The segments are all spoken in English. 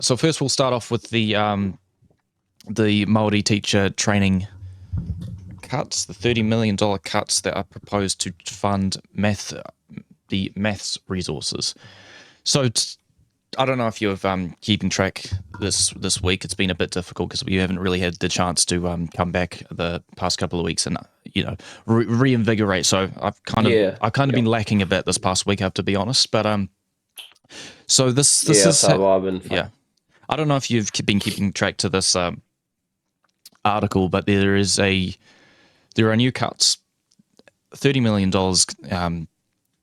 So first we'll start off with the Māori teacher training cuts, the $30 million cuts that are proposed to fund the maths resources. So I don't know if you've keeping track this week. It's been a bit difficult because we haven't really had the chance to come back the past couple of weeks and reinvigorate. So I've kind of been lacking a bit this past week, I have to be honest. But so this is so I've been yeah. I don't know if you've been keeping track to this article, but there are new cuts, $30 million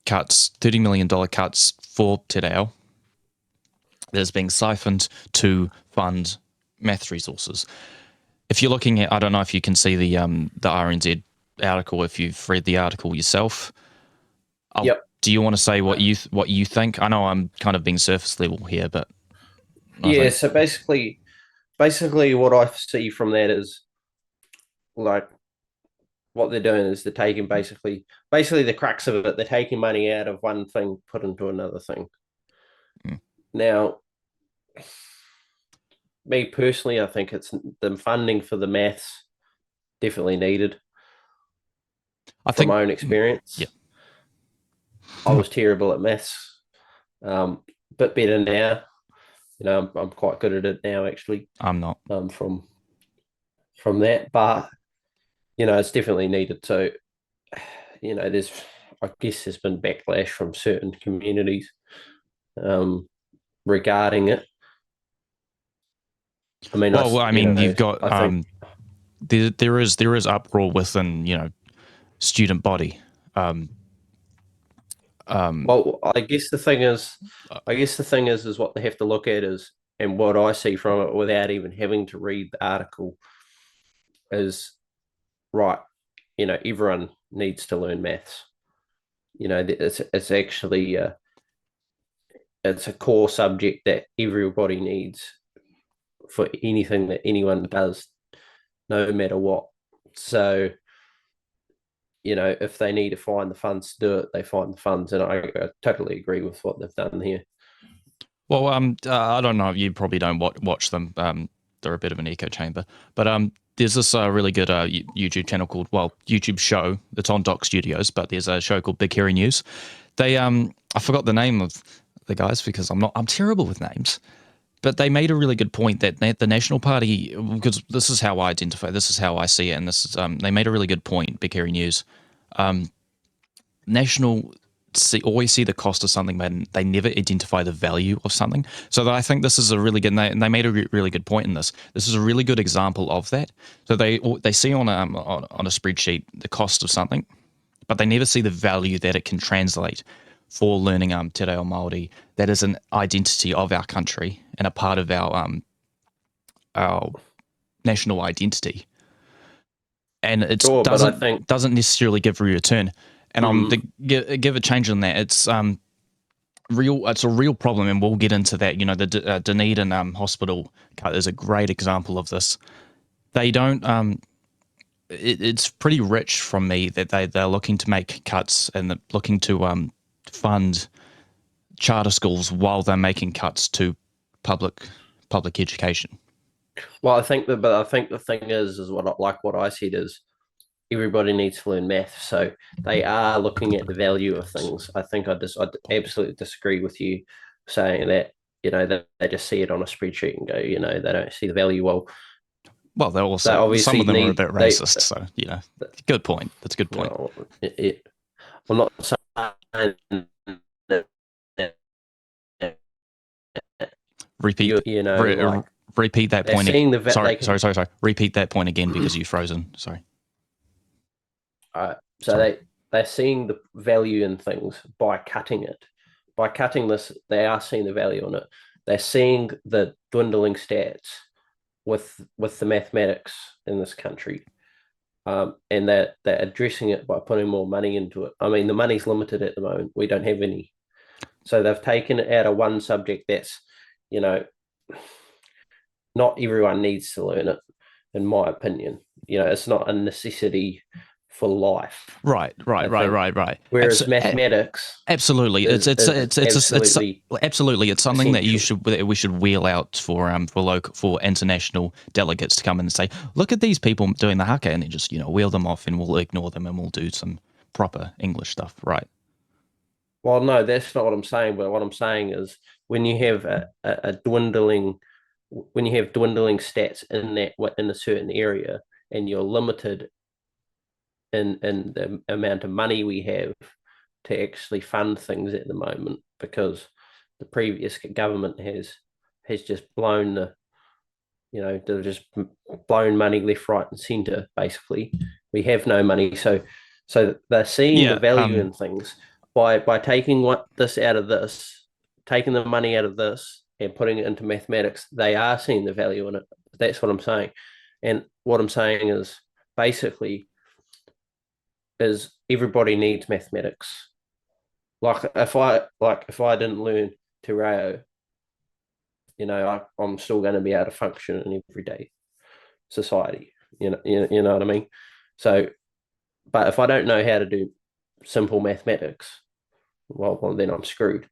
cuts, $30 million cuts for Te Reo that is being siphoned to fund math resources. If you're looking at, I don't know if you can see the RNZ article, if you've read the article yourself. Yep. Do you want to say what you think? I know I'm kind of being surface level here, but so basically what I see from that is like what they're doing is they're taking basically the crux of it, they're taking money out of one thing, put into another thing. Now, me personally, I think it's the funding for the maths definitely needed. From my own experience. Yeah. I was terrible at maths, but better now. I'm quite good at it now, actually. I'm not. From that, but it's definitely needed. So, I guess there's been backlash from certain communities regarding it. I mean, you've got there is uproar within student body. Well, I guess the thing is what they have to look at is, and what I see from it without even having to read the article is, right, everyone needs to learn maths. It's actually it's a core subject that everybody needs for anything that anyone does, no matter what. So, if they need to find the funds to do it, they find the funds, and I totally agree with what they've done here. Well, I don't know. You probably don't watch them. They're a bit of an echo chamber, but there's this really good YouTube channel called, YouTube show that's on Doc Studios, but there's a show called Big Hairy News. They I forgot the name of the guys because I'm terrible with names, but they made a really good point that the National Party, because this is how I identify, this is how I see it, and this is they made a really good point. Big Hairy News, always see the cost of something, but they never identify the value of something. So I think this is a really good, and they made a really good point in this. This is a really good example of that. So they see on a spreadsheet the cost of something, but they never see the value that it can translate for learning Te Reo Māori. That is an identity of our country and a part of our national identity. And it doesn't necessarily give a return. And to give a change on that, it's a real problem, and we'll get into that. The Dunedin Hospital cut is a great example of this. They don't. It's pretty rich from me that they're looking to make cuts and they're looking to fund charter schools while they're making cuts to public education. Well, I think the thing is what I said is, everybody needs to learn math, so they are looking at the value of things. I think I absolutely disagree with you saying that they just see it on a spreadsheet and go, they don't see the value. Well, they're also, some of them are a bit racist, so good point. That's a good point. I'm not saying repeat that point again. Sorry. Repeat that point again because you've frozen. Sorry. They're seeing the value in things by cutting it. By cutting this, they are seeing the value in it. They're seeing the dwindling stats with the mathematics in this country, and they're addressing it by putting more money into it. I mean, the money's limited at the moment. We don't have any. So they've taken it out of one subject that's, not everyone needs to learn it, in my opinion. It's not a necessity for life. Right. I think. Whereas mathematics Absolutely, is absolutely absolutely it's something essential. that we should wheel out for international delegates to come in and say, look at these people doing the haka, and then just wheel them off, and we'll ignore them, and we'll do some proper English stuff, right? Well, no, that's not what I'm saying. But what I'm saying is when you have a dwindling, when you have dwindling stats in a certain area, and you're limited in the amount of money we have to actually fund things at the moment, because the previous government has just blown they've just blown money left, right, and centre. Basically, we have no money, so they're seeing the Yeah. value in things by taking this out of this, taking the money out of this and putting it into mathematics. They are seeing the value in it. That's what I'm saying, and what I'm saying is basically is everybody needs mathematics. If I didn't learn Te Reo, I'm still going to be able to function in everyday society. You know what I mean? So, but if I don't know how to do simple mathematics, well then I'm screwed.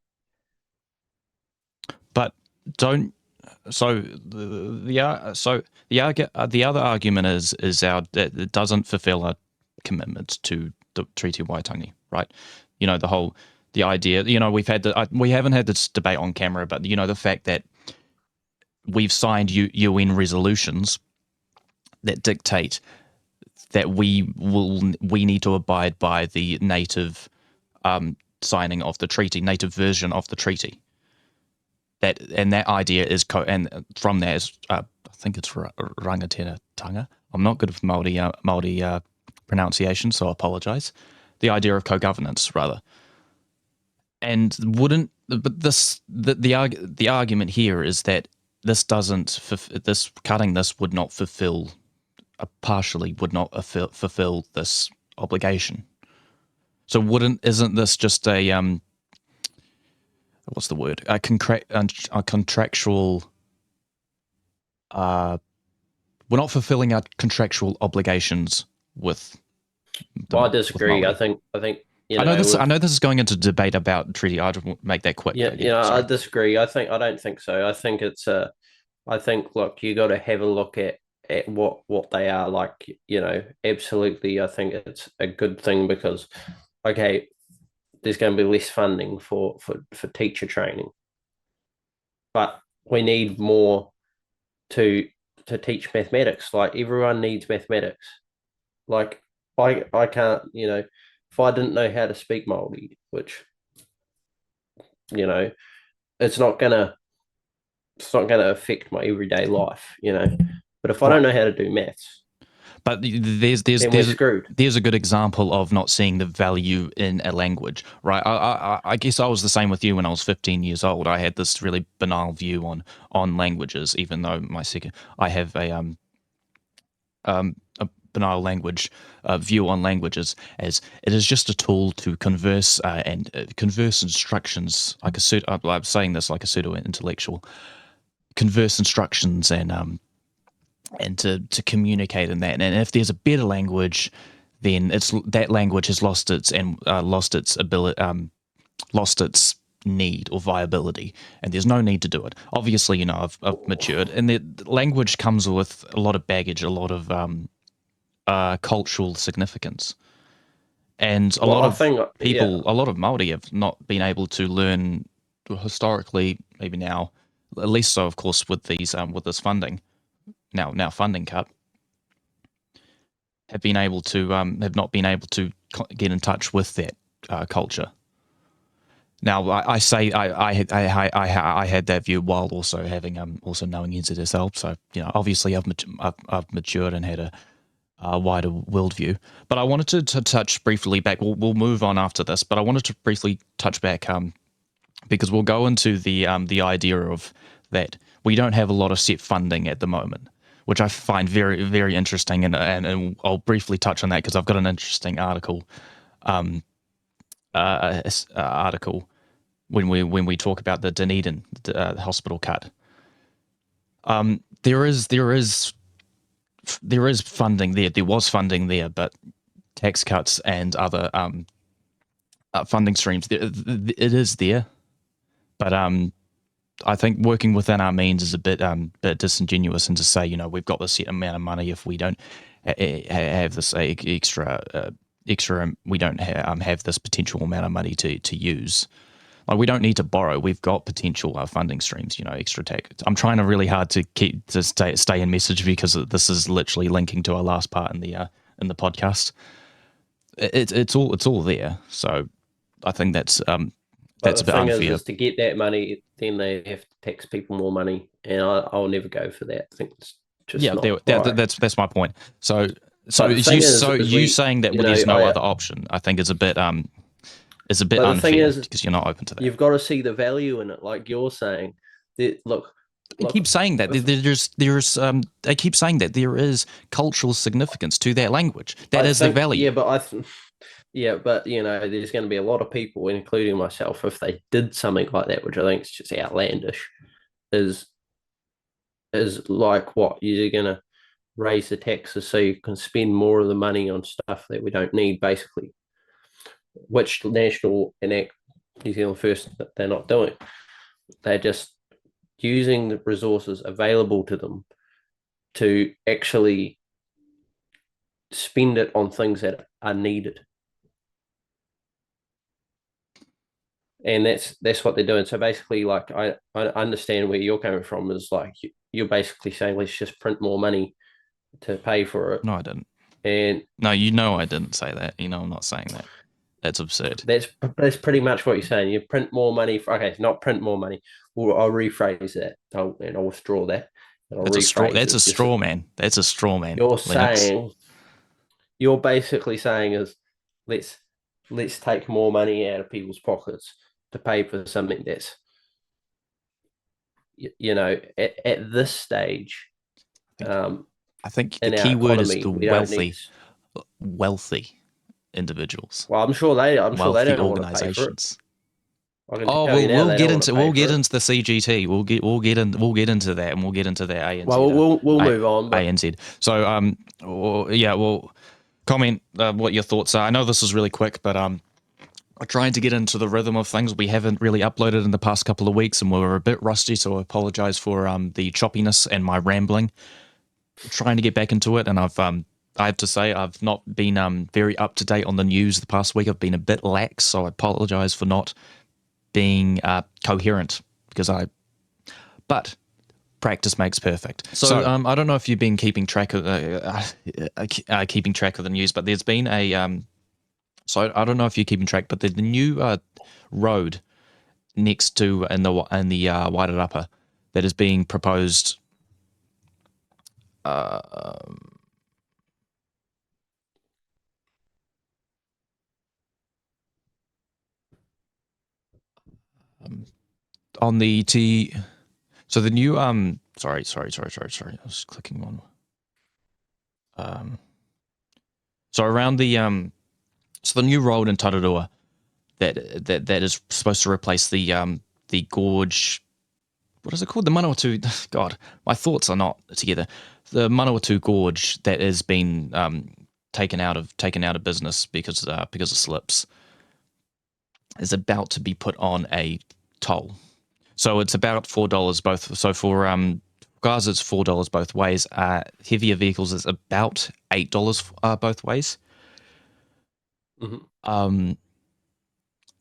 But don't. So the other argument is that it doesn't fulfil our commitments to the Treaty of Waitangi, right? The idea. We haven't had this debate on camera, but the fact that we've signed UN resolutions that dictate that we need to abide by the native signing of the treaty, native version of the treaty. That idea is and from there is I think it's rangatira-tanga. I'm not good with Māori pronunciation, so I apologise. The idea of co-governance, rather, and wouldn't. But the argument here is that this doesn't this cutting this would not fulfil partially would not fulfill this obligation. So isn't this just a what's the word? A contractual. We're not fulfilling our contractual obligations with. Well, I disagree. I think I know this. I know this is going into debate about treaty. I'll just make that quick. Yeah, I disagree. I don't think so. I think I think look, you got to have a look at what they are like. Absolutely. I think it's a good thing because, okay, there's going to be less funding for teacher training, but we need more to teach mathematics. Like everyone needs mathematics. Like I can't, if I didn't know how to speak Māori, which it's not gonna affect my everyday life, But if I don't know how to do maths, but there's screwed. There's a good example of not seeing the value in a language, right? I guess I was the same with you when I was 15 years old. I had this really banal view on languages, even though I have a banal language view on languages as it is just a tool to converse and converse instructions like I'm saying this like a pseudo intellectual, converse instructions and to communicate in that. And if there's a better language, then that language has lost its ability, lost its need or viability, and there's no need to do it. Obviously, I've matured, and the language comes with a lot of baggage, a lot of cultural significance, and a lot of Māori have not been able to learn historically. Maybe now, at least so, of course, with this funding. Now funding cut, have not been able to get in touch with that culture. Now I say I had that view while also having also knowing NZSL. So obviously I've matured and had a wider worldview. But I wanted to touch briefly back. We'll move on after this, but I wanted to briefly touch back because we'll go into the idea of that we don't have a lot of set funding at the moment, which I find very, very interesting, and I'll briefly touch on that because I've got an interesting article when we talk about the Dunedin hospital cut. There is funding there. There was funding there, but tax cuts and other funding streams. It is there, but I think working within our means is a bit disingenuous, and to say, we've got this set amount of money, if we don't have this extra, we don't have this potential amount of money to use. Like, we don't need to borrow. We've got potential funding streams, extra tax. I'm trying really hard to stay in message, because this is literally linking to our last part in the podcast. It's all there. So I think that's a bit unfair. Is to get that money, then they have to tax people more money, and I'll never go for that. I think it's just not right. That's my point. So you saying that there's no other option, I think is a bit unfair, because you're not open to that. You've got to see the value in it, like you're saying. Look, they keep saying that they keep saying that there is cultural significance to that language. That is the value. Yeah, but there's going to be a lot of people, including myself, if they did something like that, which I think is just outlandish, is like, what, you're going to raise the taxes so you can spend more of the money on stuff that we don't need, basically, which National and New Zealand First, they're not doing. They're just using the resources available to them to actually spend it on things that are needed. And that's what they're doing. So basically, like, I understand where you're coming from, is like, you're basically saying, let's just print more money to pay for it. No, I didn't. And no, I didn't say that. I'm not saying that. That's absurd. That's pretty much what you're saying. You print more money not print more money. I'll rephrase that. I'll withdraw that. That's a straw man. That's a straw man. You're basically saying is, let's take more money out of people's pockets to pay for something that's, at this stage. I think the key word is the wealthy individuals. Well, I'm sure they don't want to pay for it. We'll get into the CGT. We'll get into that, and we'll get into that ANZ. Well, we'll move on. ANZ. So comment what your thoughts are. I know this is really quick, but I'm trying to get into the rhythm of things. We haven't really uploaded in the past couple of weeks, and we were a bit rusty, so I apologize for the choppiness and my rambling. Trying to get back into it, and I have to say, I've not been very up to date on the news the past week. I've been a bit lax, so I apologize for not being coherent, but practice makes perfect. So I don't know if you've been keeping track of the news, but there's been a so I don't know if you're keeping track, but the new road next to in the Wairarapa that is being proposed. On the so the new sorry, I was clicking on so around the so the new road in Tararua that is supposed to replace the gorge. What is it called? The Manawatu. God, my thoughts are not together. The Manawatu Gorge that has been taken out of business because of slips is about to be put on a toll. So it's about $4 both. So for cars, it's $4 both ways. Heavier vehicles is about $8 both ways. Mm-hmm.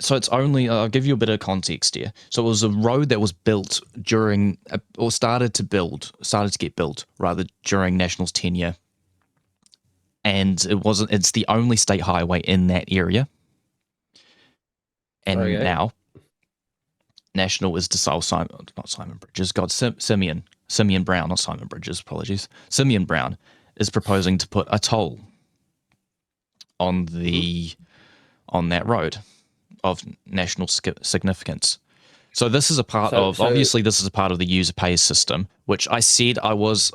So it's only, I'll give you a bit of context here. So it was a road that was built during, or started to get built rather during National's tenure. And it's the only state highway in that area. And now National is Simon Bridges, Simeon Brown, not Simon Bridges, apologies. Simeon Brown is proposing to put a toll on that road of national significance. So this is a part obviously this is a part of the user pays system, which I said I was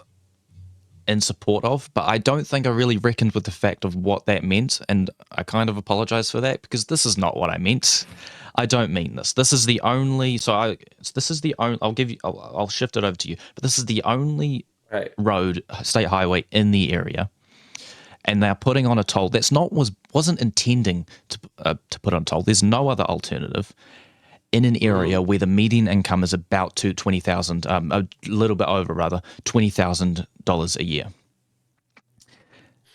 in support of, but I don't think I really reckoned with the fact of what that meant, and I kind of apologize for that, because this is not what I meant. I don't mean this. This is the only. I'll shift it over to you. But this is the only road, state highway in the area, and they're putting on a toll that's wasn't intending to put on a toll. There's no other alternative in an area where the median income is about to $20,000, a little bit over rather, $20,000 a year,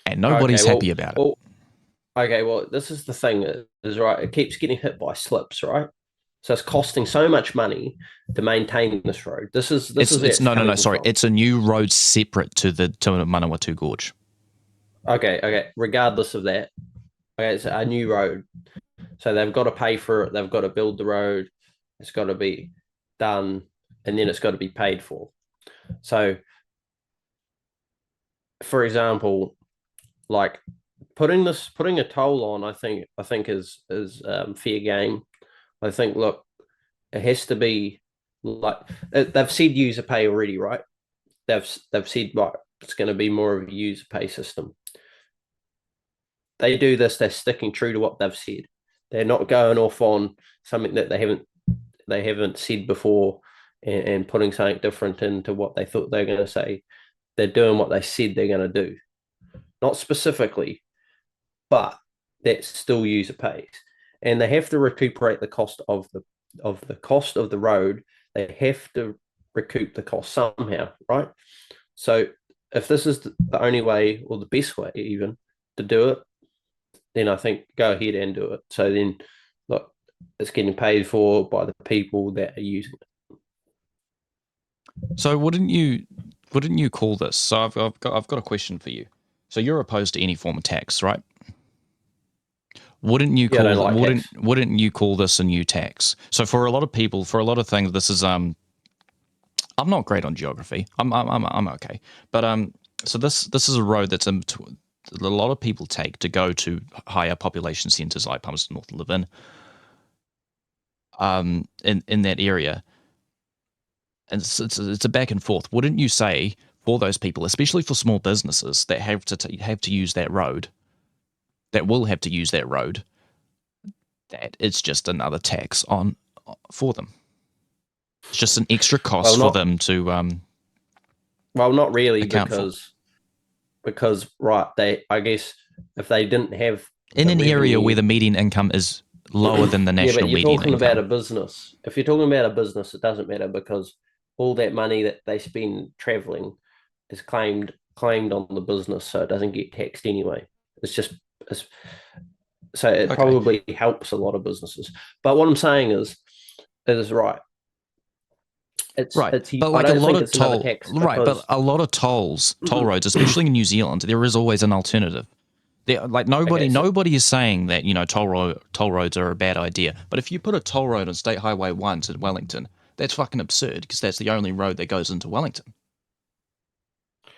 and Okay, nobody's happy about it. well, okay, well, this is the thing is right. It keeps getting hit by slips, right? So it's costing so much money to maintain this road. This is where it's no, coming sorry, from. it's a new road separate to the Manawatu Gorge. Okay. Regardless of that, okay, it's a new road. So they've got to pay for it. They've got to build the road. It's got to be done, and then it's got to be paid for. So, for example, like putting a toll on, I think is fair game. I think, look, it has to be like they've said user pay already, right? They've said right, it's going to be more of a user pay system. They do this, they're sticking true to what they've said. They're not going off on something that they haven't said before and putting something different into what they thought they were going to say. They're doing what they said they're going to do. Not specifically, but that's still user pays. And they have to recuperate the cost of the road. They have to recoup the cost somehow, right? So if this is the only way or the best way even to do it, then I think go ahead and do it. So then, look, it's getting paid for by the people that are using it. So wouldn't you call this? So I've got a question for you. So you're opposed to any form of tax, right? Wouldn't you wouldn't you call this a new tax? So for a lot of people, for a lot of things, this is I'm not great on geography. I'm okay, but so this is a road that's a lot of people take to go to higher population centres like Palmerston North live in that area, and it's a back and forth. Wouldn't you say for those people, especially for small businesses that have to use that road, that will have to use that road, that it's just another tax for them? It's just an extra cost for them to well, not really, because right, I guess if they didn't have in an area where the median income is lower than the national median income. You're talking about a business. If you're talking about a business, it doesn't matter because all that money that they spend traveling is claimed on the business, so it doesn't get taxed anyway. So it probably helps a lot of businesses. But what I'm saying is right. It's right, it's, but like a lot of toll roads, especially in New Zealand, there is always an alternative. Like nobody is saying that toll roads are a bad idea. But if you put a toll road on State Highway 1 to Wellington, that's fucking absurd because that's the only road that goes into Wellington.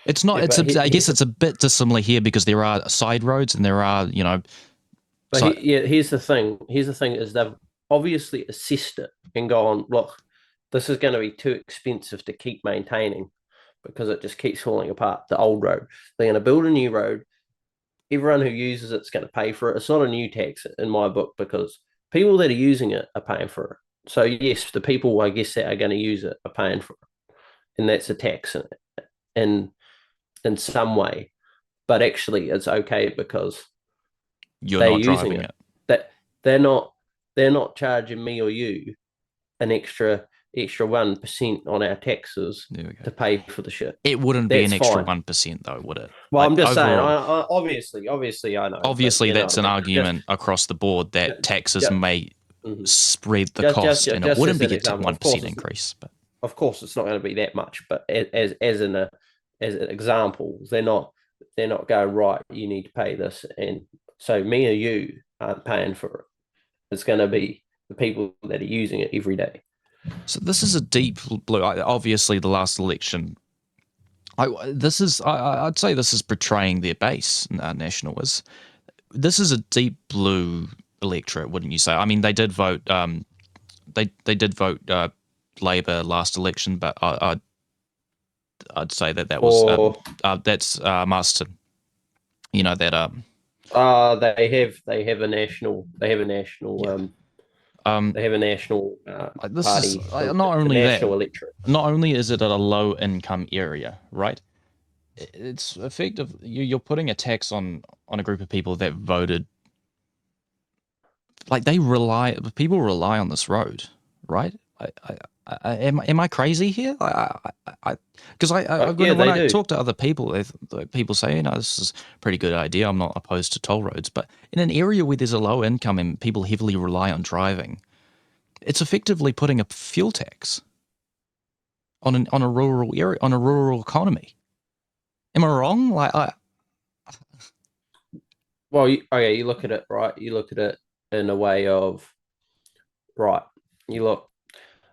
It's not. I guess it's a bit dissimilar here because there are side roads and there are But here's the thing. Here's the thing: is they've obviously assessed it and gone, look, this is going to be too expensive to keep maintaining because it just keeps falling apart. The old road. They're going to build a new road. Everyone who uses it's going to pay for it. It's not a new tax in my book because people that are using it are paying for it. So yes, the people I guess that are going to use it are paying for it, and that's a tax in some way. But actually, it's okay because you're not driving it. That they're not charging me or you an extra 1% on our taxes to pay for the shit. It wouldn't be an extra 1% though, would it? Well, I'm just saying. Obviously, I know. Obviously, that's an argument across the board that taxes may spread the cost, and it wouldn't be a 1% increase. But of course, it's not going to be that much. But as an example, they're not going right. You need to pay this, and so me or you aren't paying for it. It's going to be the people that are using it every day. So this is a deep blue. Obviously, the last election. I'd say this is betraying their base. National is. This is a deep blue electorate, wouldn't you say? I mean, they did vote. They did vote Labour last election, but I'd say that was that's Marston. You know that. They have a national. They have a national. Yeah. They have a national party. Not only national that, electorate. Not only is it at a low income area, right? it's effective. You're putting a tax on a group of people that voted. Like people rely on this road, right? Am I crazy here? Because Yeah, when they I do. talk to other people, people say, this is a pretty good idea. I'm not opposed to toll roads, but in an area where there's a low income and people heavily rely on driving, it's effectively putting a fuel tax on a rural area, on a rural economy. Am I wrong? Well, okay, you look at it, right? You look at it in a way of, right, you look,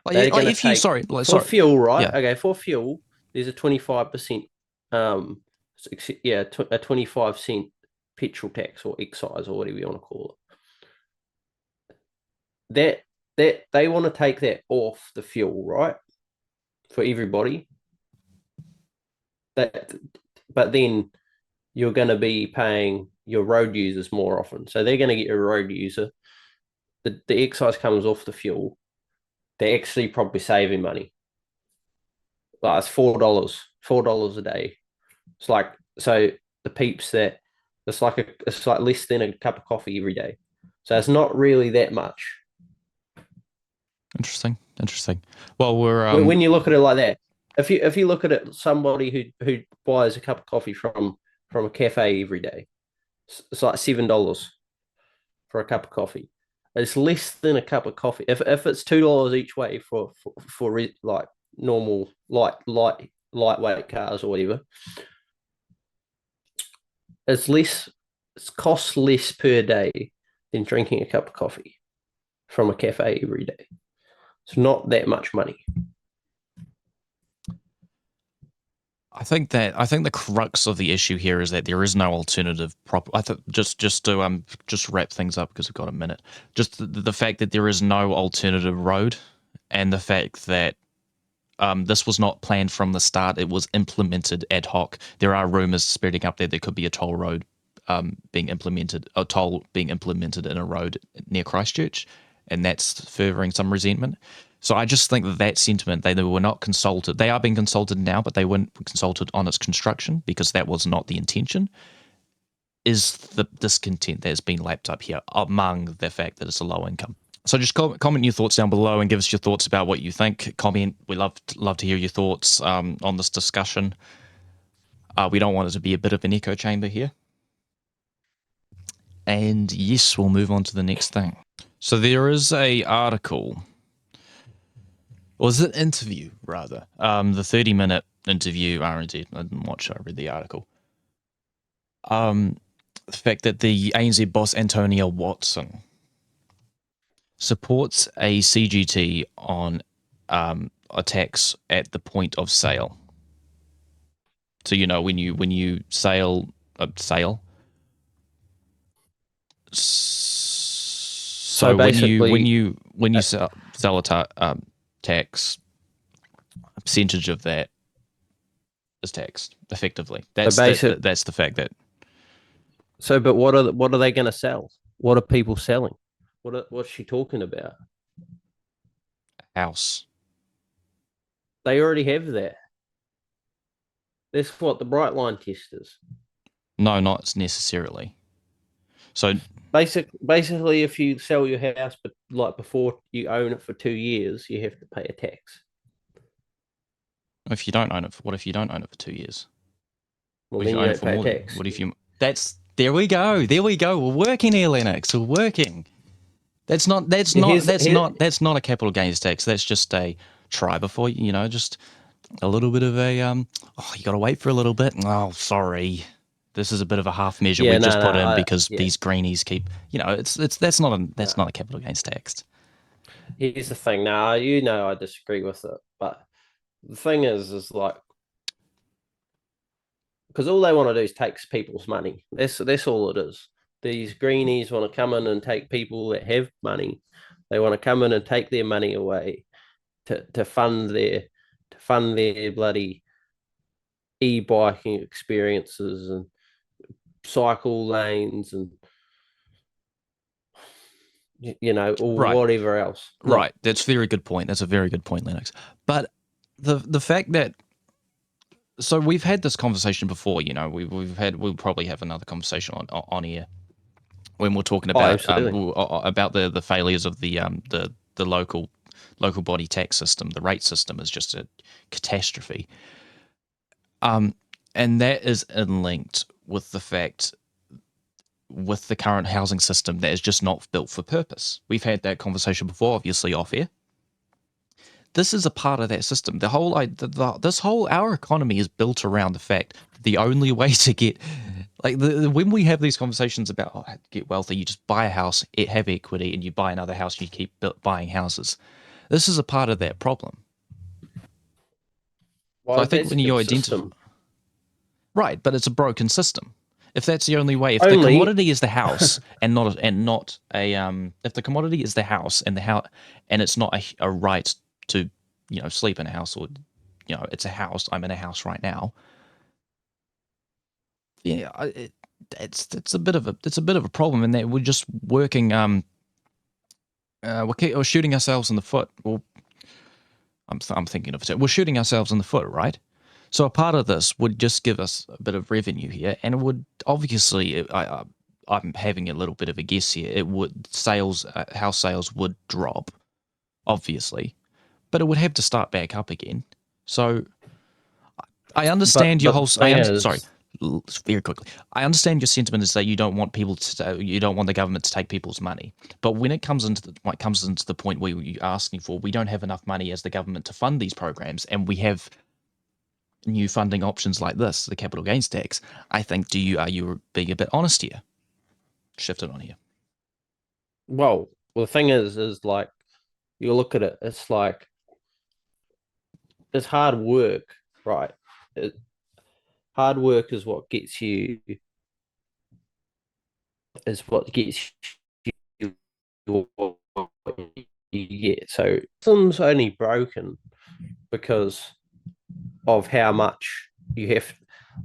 they're going to if you take for sorry, fuel, right? yeah, Okay, for fuel, there's a 25%, um, yeah, a 25-cent petrol tax or excise or whatever you want to call it. That they want to take that off the fuel, right? For everybody. That, but then you're going to be paying your road users more often. So they're going to get a road user. The excise comes off the fuel. They're actually probably saving money. Like it's $4 a day. It's like, so the peeps that it's like less than a cup of coffee every day. So it's not really that much. interesting. Well, we're When you look at it like that, if you look at it, somebody who buys a cup of coffee from a cafe every day, it's like $7 for a cup of coffee. It's less than a cup of coffee. If it's $2 each way for like normal lightweight cars or whatever, it's less. It costs less per day than drinking a cup of coffee from a cafe every day. It's not that much money. I think the crux of the issue here is that there is no alternative prop. I think just to just wrap things up because we've got a minute. Just the fact that there is no alternative road, and the fact that this was not planned from the start. It was implemented ad hoc. There are rumors spreading up there could be a toll road being implemented, a toll being implemented in a road near Christchurch, and that's furthering some resentment. So I just think that sentiment, they were not consulted. They are being consulted now, but they weren't consulted on its construction because that was not the intention. Is the discontent that has been lapped up here among the fact that it's a low income. So just comment your thoughts down below and give us your thoughts about what you think. Comment. We love to hear your thoughts on this discussion. We don't want it to be a bit of an echo chamber here. And yes, we'll move on to the next thing. So there is a article, or is it interview rather? The 30-minute interview R&D. I didn't watch it. I read the article. The fact that the ANZ boss Antonia Watson supports a CGT on attacks at the point of sale. So when you sail. So So basically, when you sell a tax, a percentage of that is taxed effectively. so basic. That's the fact that So, but what are they going to sell? What are people selling? What's she talking about? house. They already have that. That's what the bright line test is. No, not necessarily. So Basically, if you sell your house, but like before you own it for 2 years, you have to pay a tax. if you don't own it, what if you don't own it for 2 years? Well, What if then you you own it don't for pay a more than? tax. What if you? That's there we go. There we go. We're working here, Lennox. We're working. That's not. That's not. Here's That's here, not. That's not a capital gains tax. That's just a try before just a little bit of a oh, you got to wait for a little bit. Oh, sorry. This is a bit of a half measure yeah, we've no, just no, put in because yeah. these greenies keep, it's that's not a No. capital gains tax. Here's the thing. Now, I disagree with it, but the thing is like because all they want to do is take people's money. That's all it is. These greenies want to come in and take people that have money. They want to come in and take their money away to fund their bloody e-biking experiences and cycle lanes and or Right. whatever else. Right. Look, That's a very good point. That's a very good point, Lennox. But the fact that So we've had this conversation before. We'll probably have another conversation on air when we're talking Oh, about absolutely. the failures of the local body tax system. The rate system is just a catastrophe. And that is linked with the fact with the current housing system that is just not built for purpose. We've had that conversation before, obviously off air. This is a part of that system. This whole our economy is built around the fact that the only way to get when we have these conversations about get wealthy, you just buy a house, have equity, and you buy another house, and you keep buying houses. This is a part of that problem. So I Well, think that's a when you good identify, system. right, but it's a broken system. If that's the only way, if the Only, commodity is the house not a if the commodity is the house and it's not a right to sleep in a house, or it's a house. I'm in a house right now. Yeah, it's a bit of a problem in that we're just working. We're shooting ourselves in the foot. Well, I'm thinking of it. We're shooting ourselves in the foot, right? So a part of this would just give us a bit of revenue here, and it would obviously. I'm having a little bit of a guess here. It would house sales would drop, obviously, but it would have to start back up again. So I understand your but whole. the thing Sorry, is, very quickly. I understand your sentiment is that you don't want you don't want the government to take people's money. But when it comes into the point where you're asking for, we don't have enough money as the government to fund these programs, and we have new funding options like this, the capital gains tax. I think are you being a bit honest here? Shift it on here. the thing is like you look at it, it's like it's hard work, right? It, hard work is what gets you what you get. So system's only broken because of how much you have.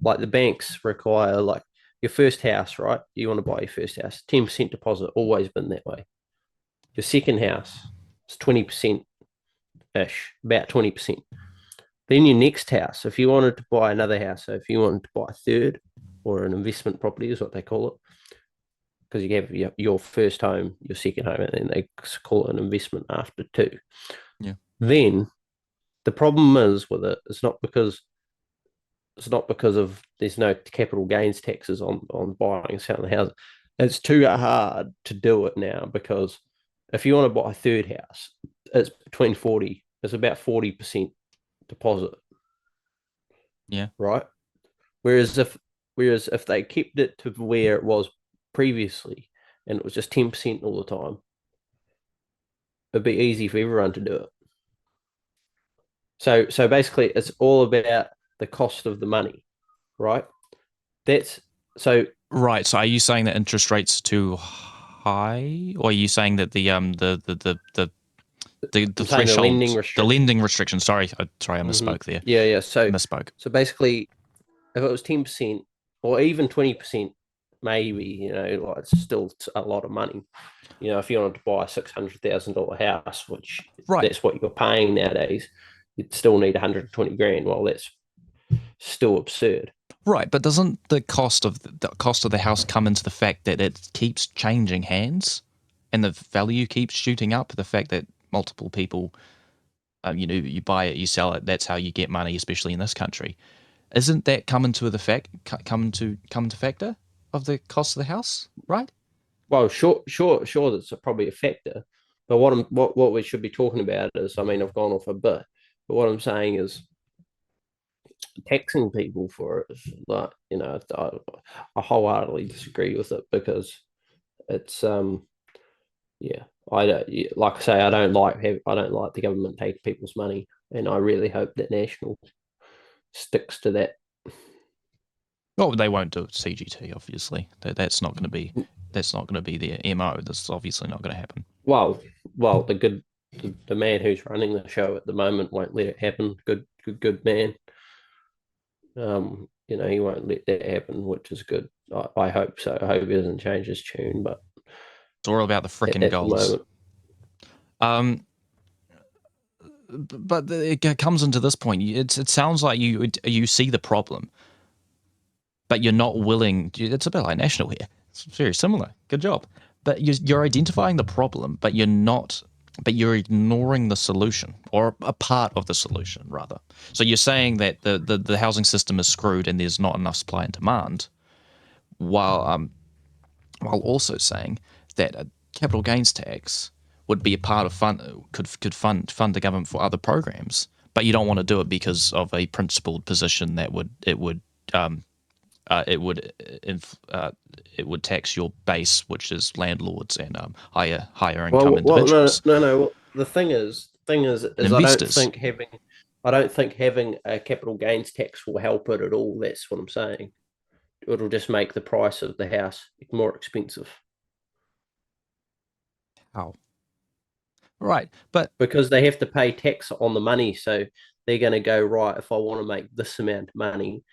Like the banks require, like your first house, right? You want to buy your first house, 10% deposit, always been that way. Your second house is 20% ish, about 20%. Then your next house, if you wanted to buy another house, so if you wanted to buy a third or an investment property, is what they call it, because you have your first home, your second home, and then they call it an investment after two. Yeah. Then the problem is with it, it's not because of there's no capital gains taxes on buying and selling houses. It's too hard to do it now because if you want to buy a third house, it's about 40% deposit, Yeah. right? Whereas if they kept it to where it was previously and it was just 10% all the time, it'd be easy for everyone to do it. So basically it's all about the cost of the money, right? That's so Right. So are you saying that interest rates are too high, or are you saying that the I'm saying the lending threshold, the restriction. lending restriction? Sorry, I Mm-hmm. misspoke there. Yeah. Misspoke. So basically, if it was 10% or even 20%, maybe like it's still a lot of money. If you wanted to buy a $600,000 house, which Right. that's what you're paying nowadays, you'd still need 120 grand. Well, that's still absurd. Right, but doesn't the cost of the house come into the fact that it keeps changing hands, and the value keeps shooting up? The fact that multiple people, you buy it, you sell it. That's how you get money, especially in this country. Isn't that come to factor of the cost of the house? Right. Well, sure. That's probably a factor. But what we should be talking about is, I mean, I've gone off a bit, but what I'm saying is taxing people for it is like, I wholeheartedly disagree with it because it's yeah, I don't like I say I don't like the government taking people's money, and I really hope that National sticks to that. Well, they won't do it. CGT, obviously. That's not going to be their MO. That's obviously not going to happen. Well, the man who's running the show at the moment won't let it happen. Good man. He won't let that happen, which is good. I hope so. I hope he doesn't change his tune, but It's all about the frickin' at the goals. moment, Um, but it comes into this point. It sounds like you see the problem, but you're not willing. It's a bit like National here. It's very similar. Good job. But you're identifying the problem, but you're not. But you're ignoring the solution, or a part of the solution, rather. So you're saying that the housing system is screwed and there's not enough supply and demand, while also saying that a capital gains tax would be a part of could fund the government for other programs, but you don't want to do it because of a principled position that it would tax your base, which is landlords and higher income individuals. No. The thing is, Investors. I don't think having a capital gains tax will help it at all. That's what I'm saying. It'll just make the price of the house more expensive. How? Right, but because they have to pay tax on the money, so they're going to go, right, if I want to make this amount of money,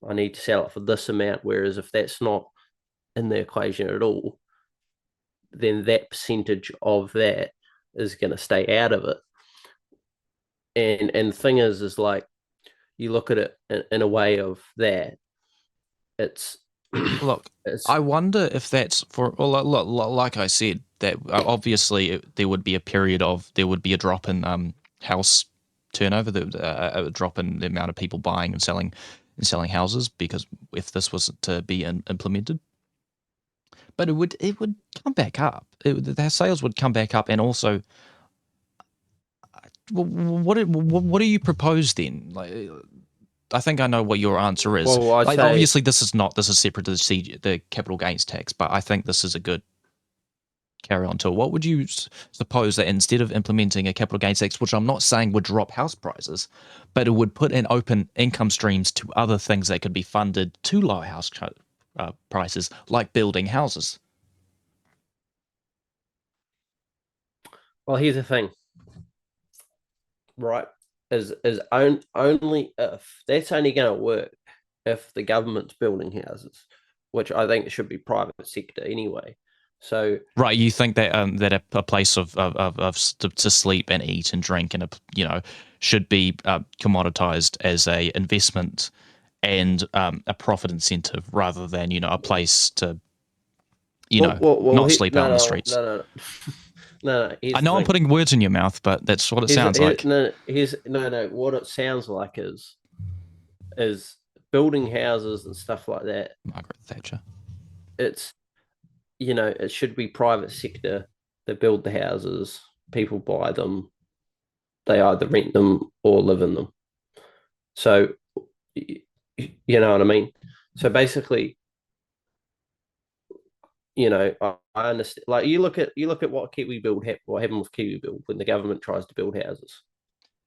I need to sell it for this amount. Whereas if that's not in the equation at all, then that percentage of that is going to stay out of it. And the thing is like, you look at it in a way of that, it's look, I wonder if that's for, well, like I said, that obviously there would be a drop in house turnover, a drop in the amount of people buying and selling houses, because if this was to be implemented, but it would come back up. Their sales would come back up, and also, what do you propose then? Like, I think I know what your answer is. Well, obviously this is separate to the capital gains tax, but I think this is a good carry on to it. What would you suppose that instead of implementing a capital gains tax, which I'm not saying would drop house prices, but it would put in open income streams to other things that could be funded to lower house prices, like building houses? Well, here's the thing, right? Only if that's only going to work if the government's building houses, which I think it should be private sector anyway. So right, you think that that a place to sleep and eat and drink and should be commoditized as a investment and a profit incentive, rather than a place to not sleep out on the streets. No. I know I'm putting words in your mouth, but that's what it sounds like. No. What it sounds like is building houses and stuff like that. Margaret Thatcher. It's it should be private sector that build the houses. People buy them. They either rent them or live in them. So, you know what I mean? So basically, I understand. Like, you look at what what happened with Kiwi Build when the government tries to build houses.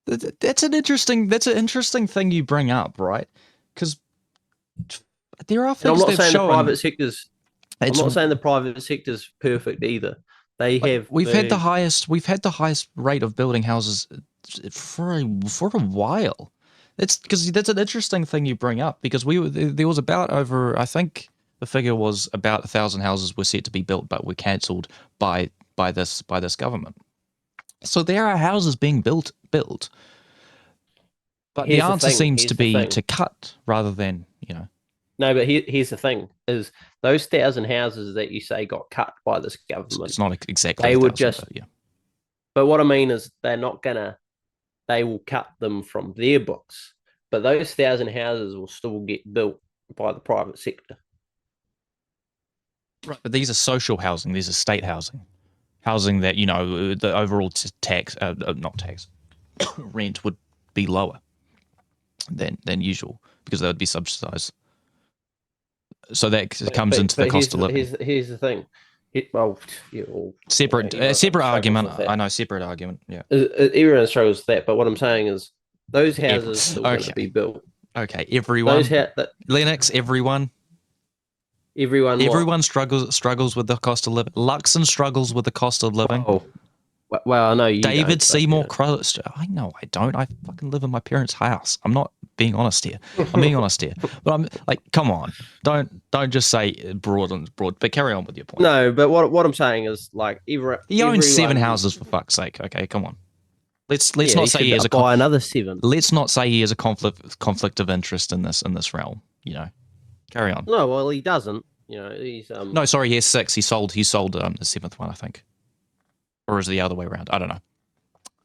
That's an interesting thing you bring up, right? Because there are things that show. I'm not saying the private sector's perfect either. We've had the highest rate of building houses for a while. It's because that's an interesting thing you bring up, because there was about over, I think the figure was about 1,000 houses were set to be built, but were cancelled by this government. So there are houses being built, but the answer seems to be to cut rather than No, but here's the thing: is those 1,000 houses that you say got cut by this government? It's not exactly. They would just, yeah. But what I mean is, they're not gonna. They will cut them from their books, but those 1,000 houses will still get built by the private sector. Right, but these are social housing. These are state housing that the overall tax, not tax, rent would be lower than usual, because they would be subsidised. So that comes into the cost of living. Here's the thing. Separate argument. I know, separate argument. Yeah. Everyone struggles with that, but what I'm saying is those houses still going to be built. Okay, everyone. Lennox, everyone. Everyone struggles with the cost of living. Luxon struggles with the cost of living. Oh. Well, I know you. David Seymour Cross. I know I don't. I fucking live in my parents' house. I'm not being honest here. I'm being honest here. But I'm like, come on, don't just say broad. But carry on with your point. No, but what I'm saying is, like, he owns 7 houses, for fuck's sake. Okay, come on. Let's Yeah, not he say should he has a buy another 7. let's not say he has a conflict of interest in this realm. Carry on. No, well, he doesn't. He's No, sorry, he has 6. He sold the 7th one, I think, or is it the other way around? I don't know.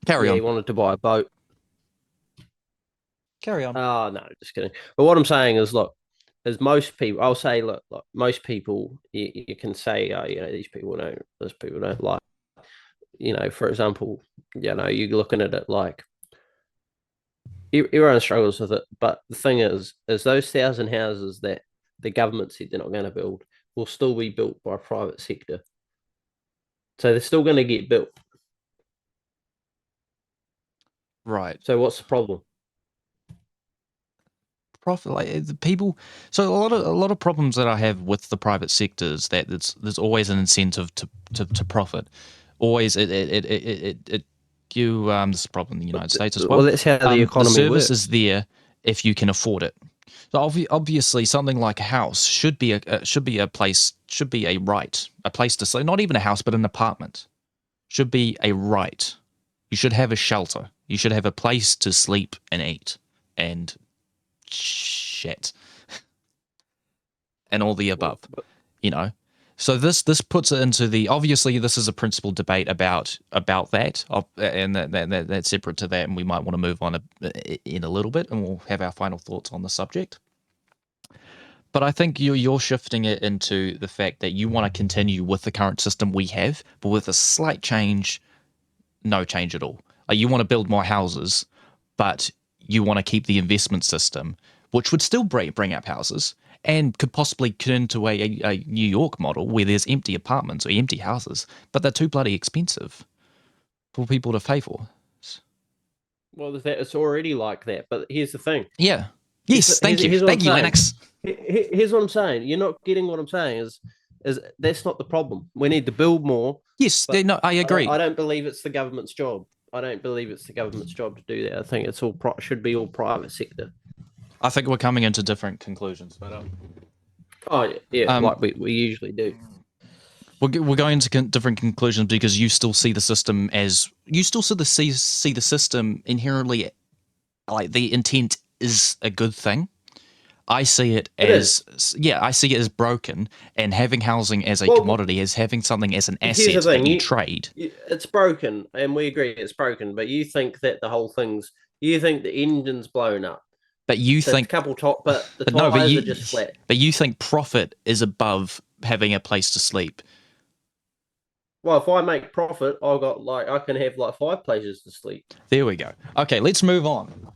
Carry yeah, he on. wanted to buy a boat. Carry on. Oh no, just kidding. But what I'm saying is, look, as most people, I'll say, look, most people, you can say, these people don't like, for example, you're looking at it like everyone struggles with it. But the thing is those 1,000 houses that the government said they're not going to build will still be built by private sector. So they're still going to get built. Right. So what's the problem? Profit, like the people. So a lot of problems that I have with the private sector is that there's always an incentive to profit. Always this is a problem in the United States as well. Well, that's how the The economy service works. is there if you can afford it. So obviously, something like a house should be a place, should be a right, a place to stay. Not even a house, but an apartment should be a right. You should have a shelter. You should have a place to sleep and eat and shit and all the above. So this puts it into the, obviously this is a principal debate about that, and that's separate to that, and we might want to move on in a little bit, and we'll have our final thoughts on the subject. But I think you're shifting it into the fact that you want to continue with the current system we have, but with a slight change, no change at all. Like, you want to build more houses, but you want to keep the investment system, which would still bring up houses and could possibly turn into a New York model where there's empty apartments or empty houses, but they're too bloody expensive for people to pay for. Well, it's already like that. But here's the thing. Yeah. Yes. Thank you, Lennox. Here's what I'm saying. You're not getting what I'm saying. Is that's not the problem. We need to build more. Yes. No, I agree. I don't believe it's the government's job. I don't believe it's the government's job to do that. I think it's should be all private sector. I think we're coming into different conclusions, but oh yeah, like we usually do. We're going to different conclusions because you still see the system as see the system inherently, like the intent is a good thing. I see it as I see it as broken, and having housing as a commodity, as having something as an asset that you trade. It's broken, and we agree it's broken. But you think that you think the engine's blown up. But you think but the tires are just flat. But you think profit is above having a place to sleep. Well, if I make profit, I can have 5 places to sleep. There we go. Okay, let's move on.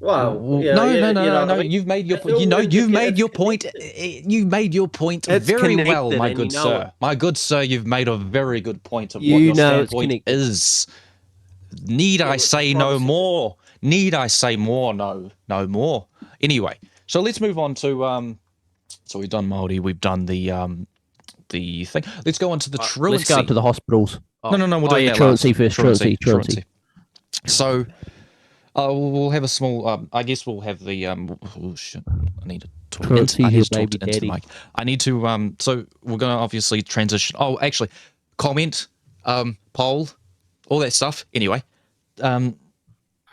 Well, no. You've made your point. You've made your point. You made your point very well, my good sir. My good sir, you've made a very good point of what your standpoint is. Need I say no more? Need I say more? No more. Anyway, so let's move on to So we've done Māori. We've done the thing. Let's go on to the truancy. Let's go to the hospitals. No. We'll do that truancy first. Truancy. So. We'll have a small. I guess we'll have the. Oh shit! I need to talk into the mic. I need to. So we're going to obviously transition. Oh, actually, comment, poll, all that stuff. Anyway,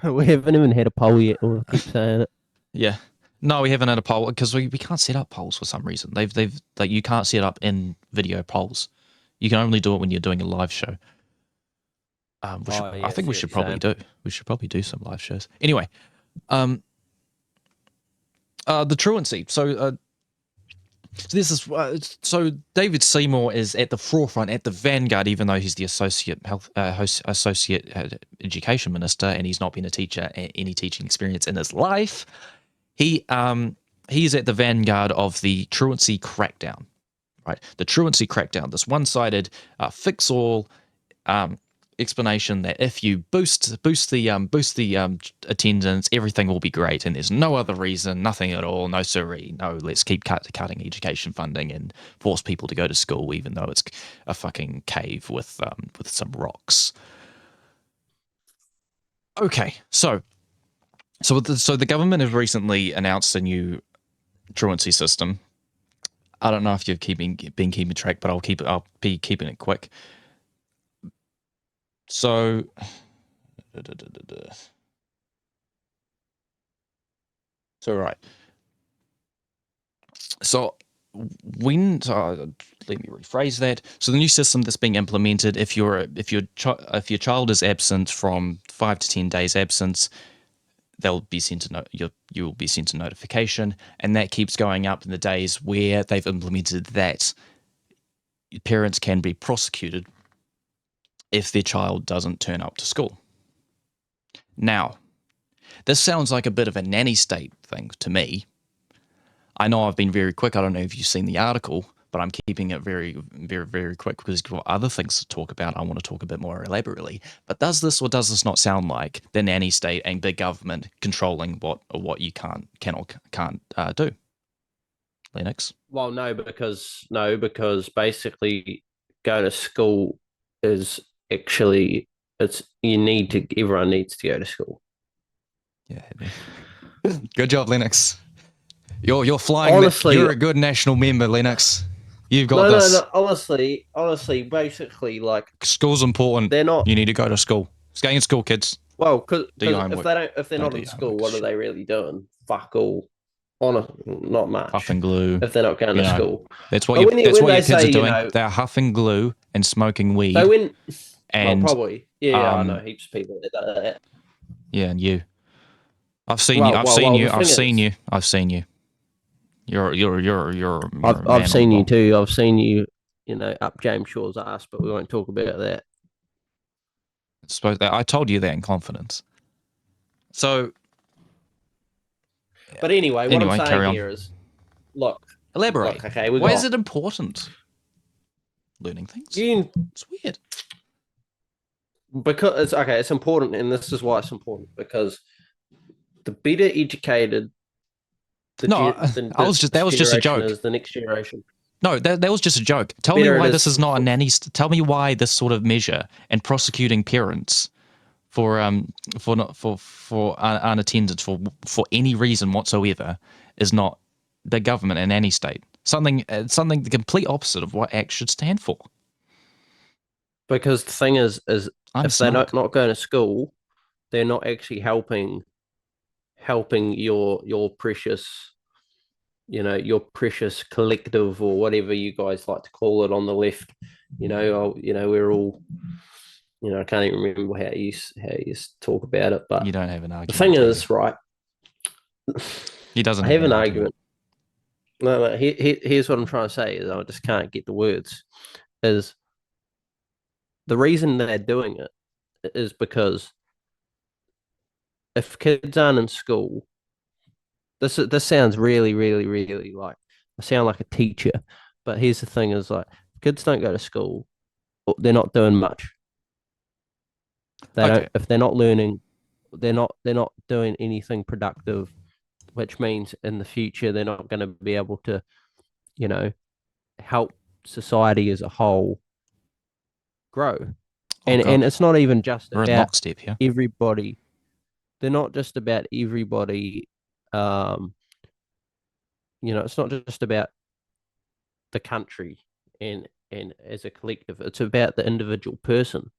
we haven't even had a poll yet. We'll keep saying it. Yeah. No, we haven't had a poll because we can't set up polls for some reason. They've like you can't set up in video polls. You can only do it when you're doing a live show. I think we should probably do. We should probably do some live shows. Anyway, the truancy. So this is so David Seymour is at the forefront, at the vanguard, even though he's the associate education minister, and he's not been a teacher, any teaching experience in his life. He's at the vanguard of the truancy crackdown, right? The truancy crackdown. This one-sided fix all. Explanation that if you boost the attendance, everything will be great, and there's no other reason, nothing at all, no siree, no, let's keep cutting education funding and force people to go to school, even though it's a fucking cave with some rocks. Okay, so the government has recently announced a new truancy system. I don't know if you've been keeping track, but I'll be keeping it quick. So, So right. So when let me rephrase that. So the new system that's being implemented, if your child is absent from 5 to 10 days absence, they'll be sent you will be sent a notification, and that keeps going up in the days where they've implemented that. Parents can be prosecuted if their child doesn't turn up to school. Now, this sounds like a bit of a nanny state thing to me. I know I've been very quick. I don't know if you've seen the article, but I'm keeping it very, very, very quick because we've got other things to talk about. I want to talk a bit more elaborately. But does this or does this not sound like the nanny state and big government controlling what you can or can't do? Lennox? Well, no, because basically going to school is actually everyone needs to go to school. Yeah. Good job, Lennox. You're flying. Honestly, you're a good national member, Lennox. You've got this. No. Honestly, basically, like school's important. They're not. You need to go to school. Stay in school, kids. Well, because if they're not in school, what are they really doing? Fuck all. Not much. Huffing glue. If they're not going to school, that's what your kids are doing. They're huffing glue and smoking weed. So probably, I know heaps of people that do that. Yeah, and you. I've seen you. I've seen you. You're. I've seen you too. I've seen you. Up James Shaw's ass, but we won't talk about that. I told you that in confidence. So. But anyway, what I'm saying here is, look. Elaborate. Okay, why is it important? Learning things. It's weird. Because it's important, and this is why it's important, because the better educated that was just a joke. Is the next generation. No, that was just a joke. Tell me why this is not a nanny. Tell me why this sort of measure and prosecuting parents for unattended for any reason whatsoever is not the government and nanny state. Something the complete opposite of what ACT should stand for. Because the thing is if they're not going to school, they're not actually helping your precious, your precious collective, or whatever you guys like to call it on the left. We're all, I can't even remember how you talk about it, but you don't have an argument. The thing is, right? He doesn't have an argument. No. Here's what I'm trying to say is I just can't get the words. Is the reason they're doing it is because if kids aren't in school, this sounds really, really, really like I sound like a teacher. But here's the thing: is like if kids don't go to school, they're not doing much. If they're not learning, they're not doing anything productive, which means in the future they're not going to be able to, help society as a whole grow. And it's not even just about lockstep here. Everybody. They're not just about everybody. It's not just about the country and as a collective. It's about the individual person.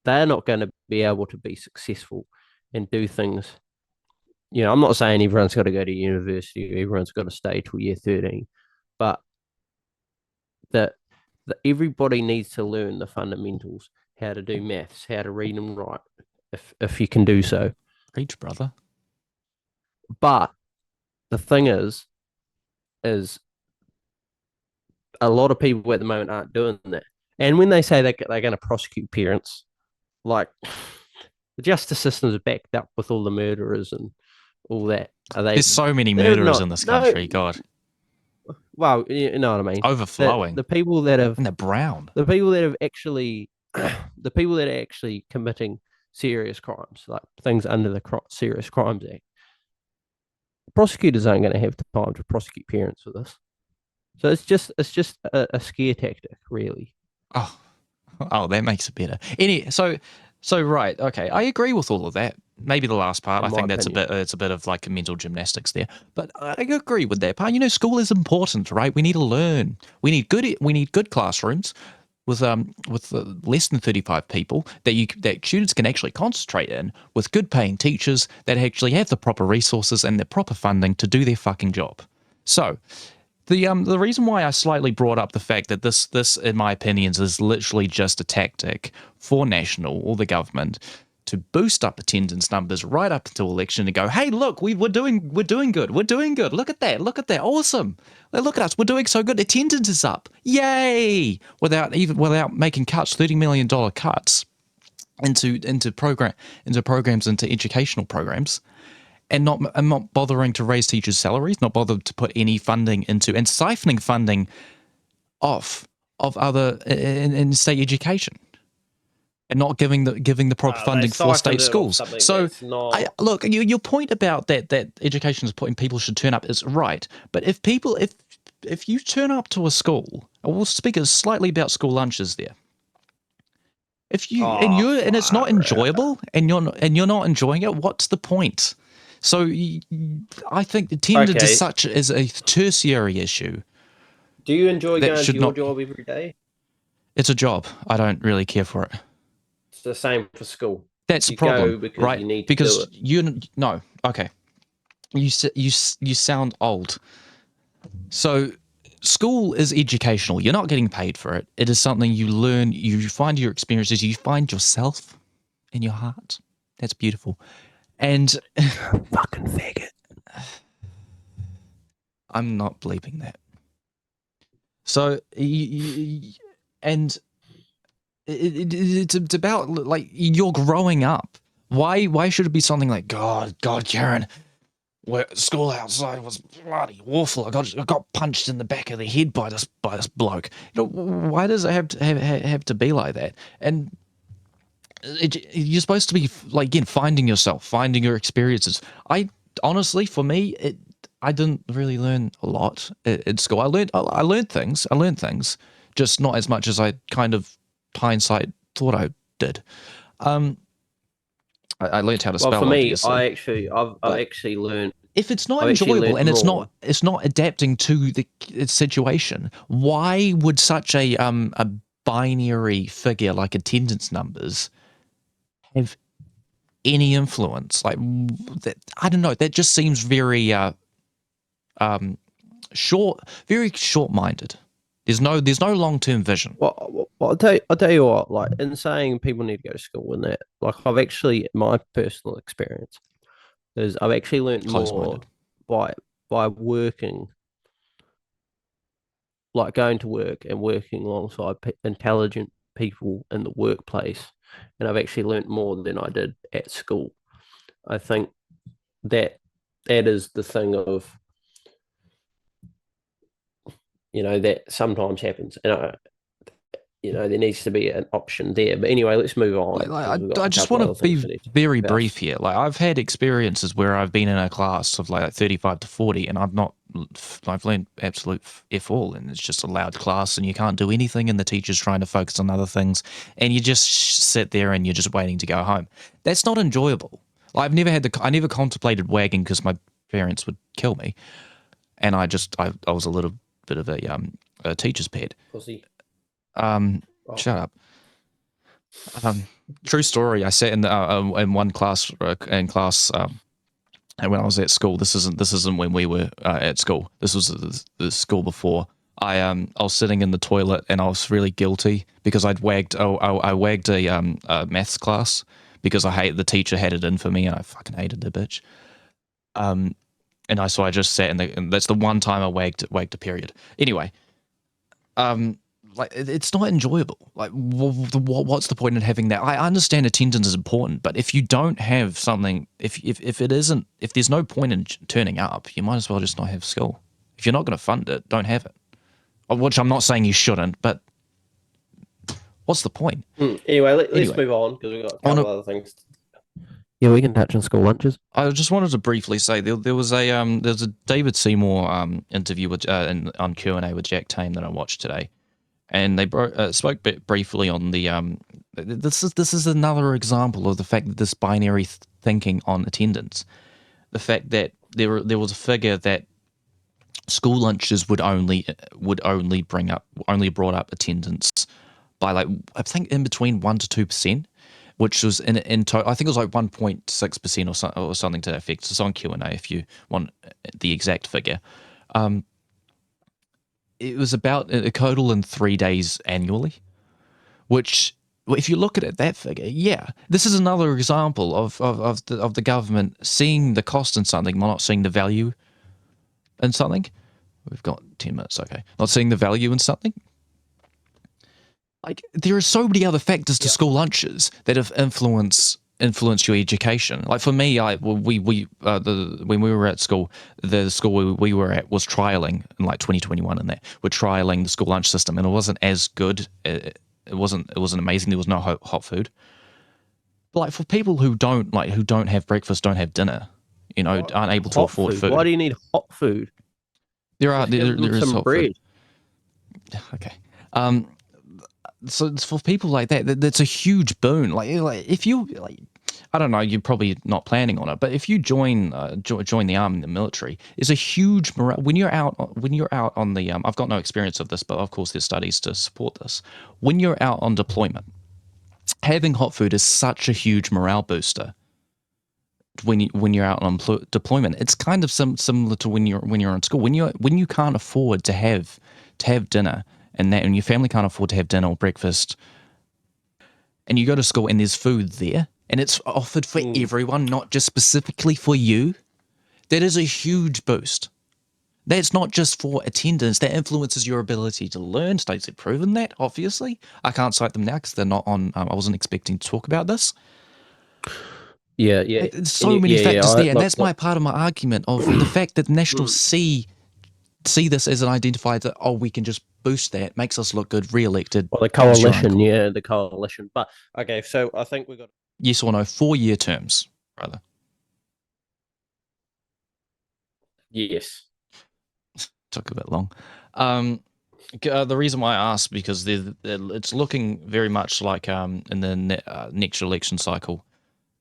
They're not going to be able to be successful and do things. I'm not saying everyone's got to go to university, everyone's got to stay till year 13, but that everybody needs to learn the fundamentals, how to do maths, how to read and write, if you can do so. Preach, brother. But the thing is a lot of people at the moment aren't doing that. And when they say they're going to prosecute parents, like the justice system is backed up with all the murderers and all that. There's so many murderers in this country. God. Well, you know what I mean. Overflowing. The people that have, and they're brown. The people that have actually, the people that are actually committing serious crimes, like things under the Serious Crimes Act, prosecutors aren't going to have time to prosecute parents for this. So it's just a scare tactic, really. Oh, that makes it better. So right, okay, I agree with all of that. Maybe the last part, I think that's it's a bit of like a mental gymnastics there. But I agree with that part. School is important, right? We need to learn. We need good classrooms. less than 35 people that students can actually concentrate in, with good paying teachers that actually have the proper resources and the proper funding to do their fucking job. So the reason why I slightly brought up the fact that this in my opinions is literally just a tactic for national or the government to boost up attendance numbers right up until election and go, hey, look, we're doing good. Look at that. Awesome. Look at us. We're doing so good. Attendance is up. Yay! Without making cuts, $30 million cuts into programs, into educational programs, and not bothering to raise teachers' salaries, not bothered to put any funding into, and siphoning funding off of other in state education, and not giving the proper funding for state schools. So, look, your point about that education is important, people should turn up is right. But if you turn up to a school, I will speak slightly about school lunches there. If you and it's not enjoyable, and you're not enjoying it, what's the point? So I think attendance is a tertiary issue. Do you enjoy going to your job every day? It's a job. I don't really care for it. It's the same for school. That's the problem, right? You need because to do it. Okay. You sound old. So school is educational. You're not getting paid for it. It is something you learn. You find your experiences. You find yourself in your heart. That's beautiful. And fucking faggot. I'm not bleeping that. So, and it's about, like, you're growing up. Why should it be something like, God, Karen, school outside was bloody awful. I got punched in the back of the head by this bloke. Why does it have to be like that? And you're supposed to be, like, again, finding yourself, finding your experiences. Honestly, for me, I didn't really learn a lot at school. I learned things, just not as much as I kind of hindsight thought I did. I learned how to spell. Well, for me, obviously. I've actually learned. If it's not enjoyable and it's not adapting to the situation, why would such a binary figure like attendance numbers have any influence? Like, that, I don't know. That just seems very very short-minded. There's no long-term vision. Well, I'll tell you what. Like, in saying people need to go to school and that, like, I've actually, my personal experience is I've actually learned more by working, like going to work and working alongside intelligent people in the workplace, and I've actually learned more than I did at school. I think that is the thing of, that sometimes happens, and there needs to be an option there. But anyway, let's move on. I just want to be very brief here. Like, I've had experiences where I've been in a class of like 35 to 40, and I've learned absolute F all, and it's just a loud class, and you can't do anything, and the teacher's trying to focus on other things, and you just sit there and you're just waiting to go home. That's not enjoyable. Like, I never contemplated wagging because my parents would kill me, and I was a little bit of a teacher's pet. Pussy. Shut up. True story. I sat in one class and when I was at school. This isn't when we were at school. This was the school before. I was sitting in the toilet and I was really guilty because I wagged a maths class because the teacher had it in for me and I fucking hated the bitch. And I just sat and that's the one time I wagged a period. Anyway, like, it's not enjoyable. Like, what's the point in having that? I understand attendance is important, but if you don't have something, if there's no point in turning up, you might as well just not have school. If you're not going to fund it, don't have it. Which I'm not saying you shouldn't, but what's the point? Anyway, let's move on because we've got a couple other things. Yeah, we can touch on school lunches. I just wanted to briefly say there was a David Seymour interview on Q&A with Jack Tame that I watched today, and they spoke briefly on the this is another example of the fact that this binary thinking on attendance, the fact that there was a figure that school lunches would only brought up attendance by like I think in between 1 to 2%, which was in total. I think it was like 1.6% or something to that effect. It's on Q&A if you want the exact figure. It was about a total in 3 days annually, which, if you look at it, that figure, yeah, this is another example of the government seeing the cost in something, but not seeing the value in something. We've got 10 minutes, okay. Not seeing the value in something. Like, there are so many other factors to school lunches that have influence your education. Like for me, when we were at school, the school we were at was trialing in like 2021, and that we're trialing the school lunch system, and it wasn't as good. It wasn't amazing. There was no hot food. But like for people who don't have breakfast, don't have dinner, aren't able to afford food. Why do you need hot food? There is some hot bread. Food. Okay. So it's for people like that, that's a huge boon. Like if you I don't know, you're probably not planning on it, but if you join the army, the military, is a huge morale. When you're out on the I've got no experience of this, but of course there's studies to support this. When you're out on deployment, having hot food is such a huge morale booster. When you're out on deployment, it's kind of similar to when you're in school. When you can't afford to have dinner, and your family can't afford to have dinner or breakfast, and you go to school and there's food there, and it's offered for everyone, not just specifically for you, that is a huge boost. That's not just for attendance. That influences your ability to learn. States have proven that, obviously. I can't cite them now because they're not on. I wasn't expecting to talk about this. Yeah. There's so many factors there, and that's my part of my argument of the fact that nationals see this as an identifier that, we can just boost that, makes us look good, re-elected. Well, the coalition, the coalition. But okay, so I think we've got yes or no 4-year terms, brother. Yes. Took a bit long. The reason why I asked, because it's looking very much like in the next election cycle,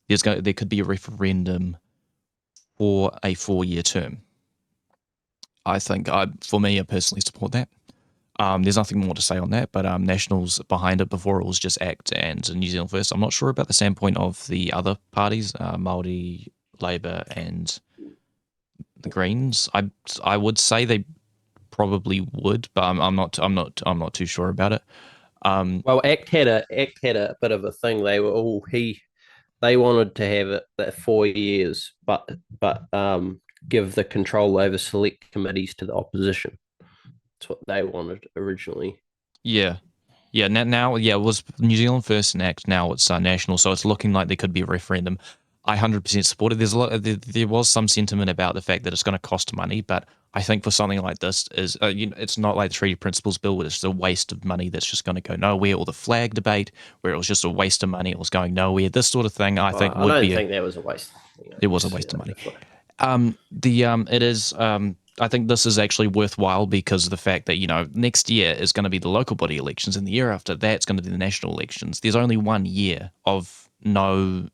there could be a referendum for a 4-year term. I think, for me, I personally support that. There's nothing more to say on that, but Nationals behind it. Before it was just ACT and New Zealand First. I'm not sure about the standpoint of the other parties, Māori, Labour, and the Greens. I would say they probably would, but I'm not too sure about it. Well, ACT had a bit of a thing. They were they wanted to have it that 4 years, but give the control over select committees to the opposition. That's what they wanted originally. Yeah. Now, it was New Zealand First and ACT. Now it's National, so it's looking like there could be a referendum. I 100% support it. There's a lot. There was some sentiment about the fact that it's going to cost money, but I think for something like this, it's not like the Treaty Principles Bill, where it's just a waste of money that's just going to go nowhere, or the flag debate, where it was just a waste of money, it was going nowhere. This sort of thing, I think, would be. I don't think that was a waste. It was a waste of money. It is. I think this is actually worthwhile because of the fact that, next year is going to be the local body elections, and the year after that it's going to be the national elections. There's only 1 year of no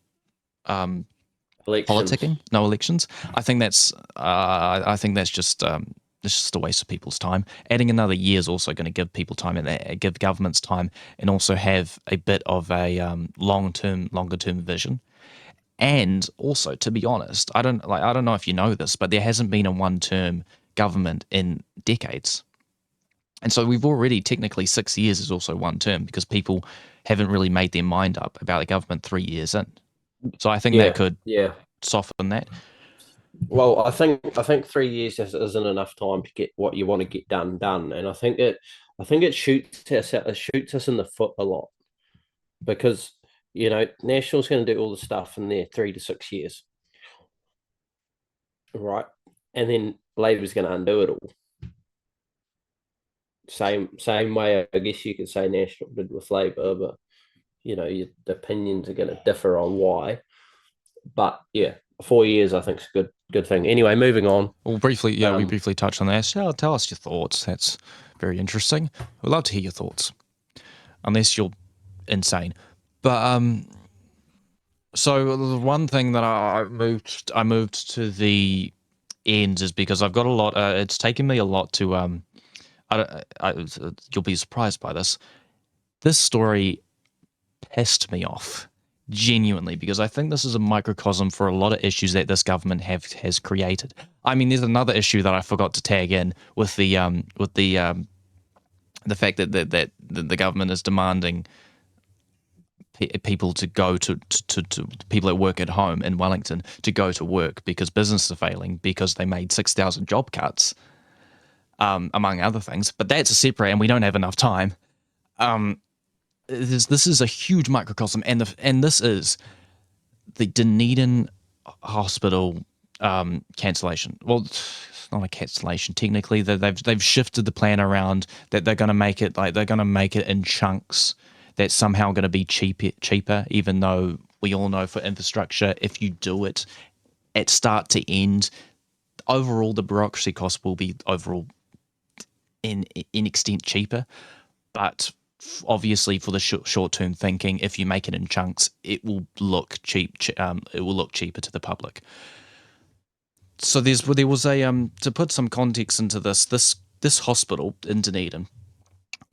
politicking, no elections. I think that's just it's just a waste of people's time. Adding another year is also going to give people time and give governments time, and also have a bit of a longer term vision. And also, to be honest, I don't know if you know this, but there hasn't been a one-term government in decades. And so we've already, technically 6 years is also one term, because people haven't really made their mind up about the government 3 years in. So I think that could soften that. Well, I think 3 years isn't enough time to get what you want to get done, and I think it shoots us in the foot a lot, because National's going to do all the stuff in their 3 to 6 years, right? And then Labor's going to undo it all. Same way, I guess you could say National did with Labor, but the opinions are going to differ on why. But 4 years, I think, is a good thing. Anyway, moving on. Well, briefly, we briefly touched on that. So tell us your thoughts. That's very interesting. We'd love to hear your thoughts, unless you're insane. But so the one thing that I moved to the end is because I've got a lot. It's taken me a lot to you'll be surprised by this. this story pissed me off genuinely, because I think this is a microcosm for a lot of issues that this government has created. I mean, there's another issue that I forgot to tag in with the fact that the government is demanding people to go to people that work at home in Wellington to go to work because businesses are failing because they made 6,000 job cuts, among other things. But that's a separate, and we don't have enough time. This is a huge microcosm, and this is the Dunedin Hospital cancellation. Well, it's not a cancellation technically. They've shifted the plan around that they're going to make it in chunks. That's somehow going to be cheaper, even though we all know for infrastructure, if you do it at start to end, overall the bureaucracy cost will be overall in extent cheaper. But obviously, for the short term thinking, if you make it in chunks, it will look cheap. It will look cheaper to the public. So there was a to put some context into this hospital in Dunedin